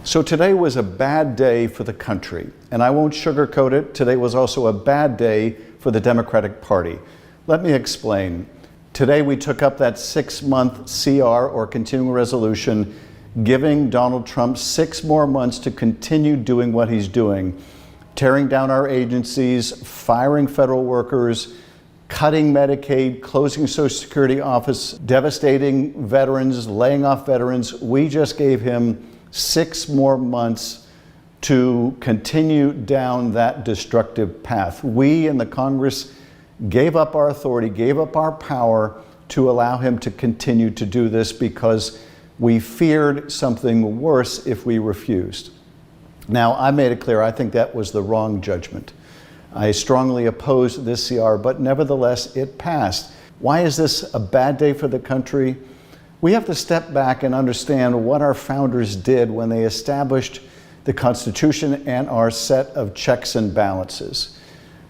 So today was a bad day for the country, and I won't sugarcoat it. Today was also a bad day for the Democratic Party. Let me explain. Today we took up that 6-month CR, or continuing resolution, giving Donald Trump 6 more months to continue doing what he's doing, tearing down our agencies, firing federal workers, cutting Medicaid, closing Social Security office, devastating veterans, laying off veterans. We just gave him 6 more months to continue down that destructive path. We in the Congress gave up our authority, gave up our power to allow him to continue to do this because we feared something worse if we refused. Now, I made it clear, I think that was the wrong judgment. I strongly opposed this CR, but nevertheless, it passed. Why is this a bad day for the country? We have to step back and understand what our founders did when they established the Constitution and our set of checks and balances.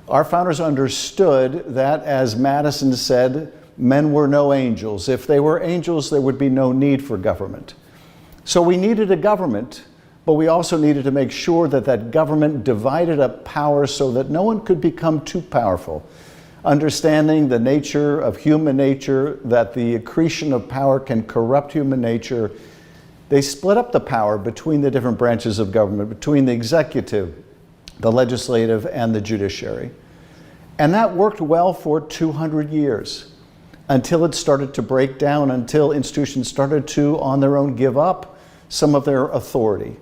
Our founders understood that, as Madison said, men were no angels. If they were angels, there would be no need for government. So we needed a government, but we also needed to make sure that that government divided up power so that no one could become too powerful. Understanding the nature of human nature, that the accretion of power can corrupt human nature, they split up the power between the different branches of government, between the executive, the legislative, and the judiciary. And that worked well for 200 years, until it started to break down, until institutions started to, on their own, give up some of their authority.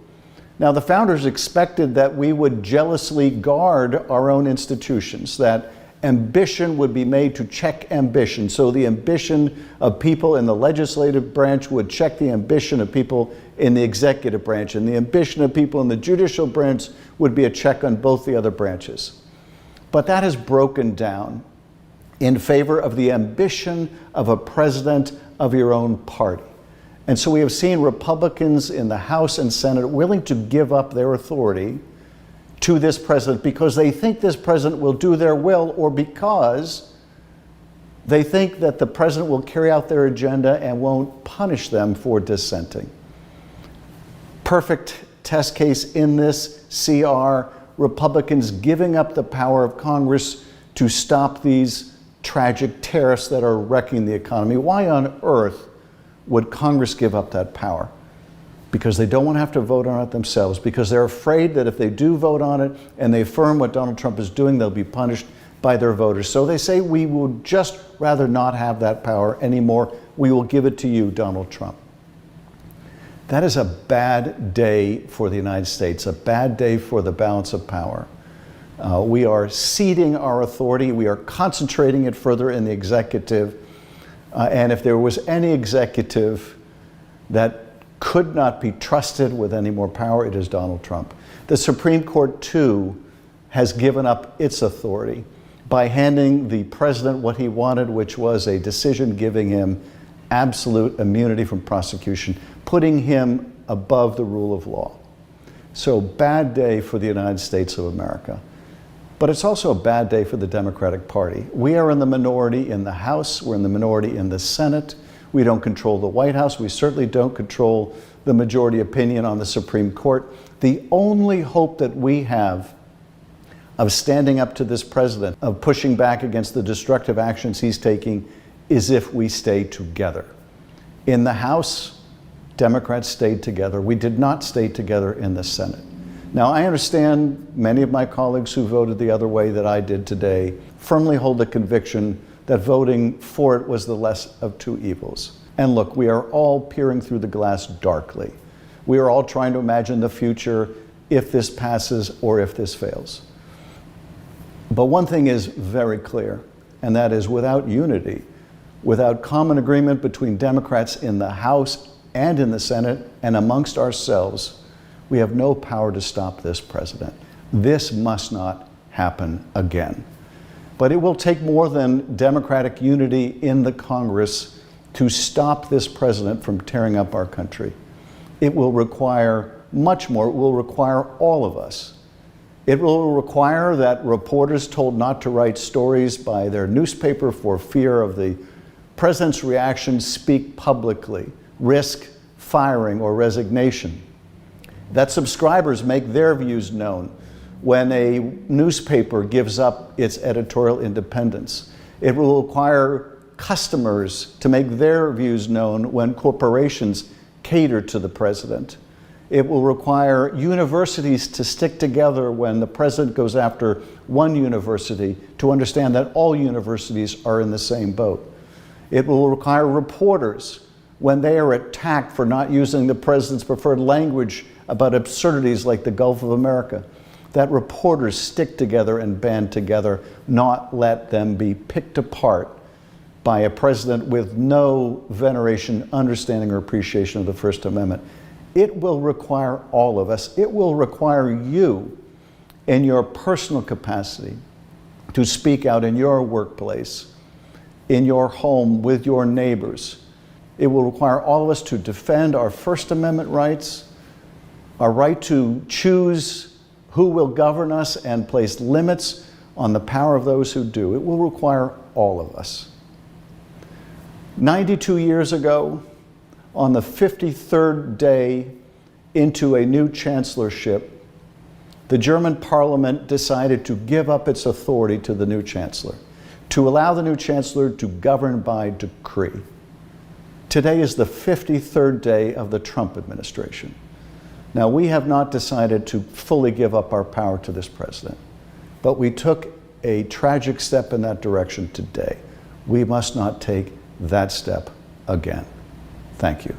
Now, the founders expected that we would jealously guard our own institutions, that ambition would be made to check ambition. So the ambition of people in the legislative branch would check the ambition of people in the executive branch, and the ambition of people in the judicial branch would be a check on both the other branches. But that has broken down in favor of the ambition of a president of your own party. And so we have seen Republicans in the House and Senate willing to give up their authority to this president because they think this president will do their will, or because they think that the president will carry out their agenda and won't punish them for dissenting. Perfect test case in this CR, Republicans giving up the power of Congress to stop these tragic tariffs that are wrecking the economy. Why on earth would Congress give up that power? Because they don't want to have to vote on it themselves, because they're afraid that if they do vote on it and they affirm what Donald Trump is doing, they'll be punished by their voters. So they say, we would just rather not have that power anymore. We will give it to you, Donald Trump. That is a bad day for the United States, a bad day for the balance of power. We are ceding our authority. We are concentrating it further in the executive. And if there was any executive that could not be trusted with any more power, it is Donald Trump. The Supreme Court, too, has given up its authority by handing the president what he wanted, which was a decision giving him absolute immunity from prosecution, putting him above the rule of law. So, bad day for the United States of America. But it's also a bad day for the Democratic Party. We are in the minority in the House, we're in the minority in the Senate. We don't control the White House. We certainly don't control the majority opinion on the Supreme Court. The only hope that we have of standing up to this president, of pushing back against the destructive actions he's taking, is if we stay together. In the House, Democrats stayed together. We did not stay together in the Senate. Now, I understand many of my colleagues who voted the other way that I did today firmly hold the conviction that voting for it was the less of two evils. And look, we are all peering through the glass darkly. We are all trying to imagine the future if this passes or if this fails. But one thing is very clear, and that is without unity, without common agreement between Democrats in the House and in the Senate and amongst ourselves, we have no power to stop this president. This must not happen again. But it will take more than Democratic unity in the Congress to stop this president from tearing up our country. It will require much more. It will require all of us. It will require that reporters told not to write stories by their newspaper for fear of the president's reaction speak publicly, risk firing or resignation. that subscribers make their views known when a newspaper gives up its editorial independence. It will require customers to make their views known when corporations cater to the president. It will require universities to stick together when the president goes after one university to understand that all universities are in the same boat. It will require reporters when they are attacked for not using the president's preferred language about absurdities like the Gulf of America, that reporters stick together and band together, not let them be picked apart by a president with no veneration, understanding, or appreciation of the First Amendment. It will require all of us. It will require you in your personal capacity to speak out in your workplace, in your home, with your neighbors. It will require all of us to defend our First Amendment rights, our right to choose who will govern us and place limits on the power of those who do. It will require all of us. 92 years ago, on the 53rd day into a new chancellorship, the German parliament decided to give up its authority to the new chancellor, to allow the new chancellor to govern by decree. Today is the 53rd day of the Trump administration. Now, we have not decided to fully give up our power to this president, but we took a tragic step in that direction today. We must not take that step again. Thank you.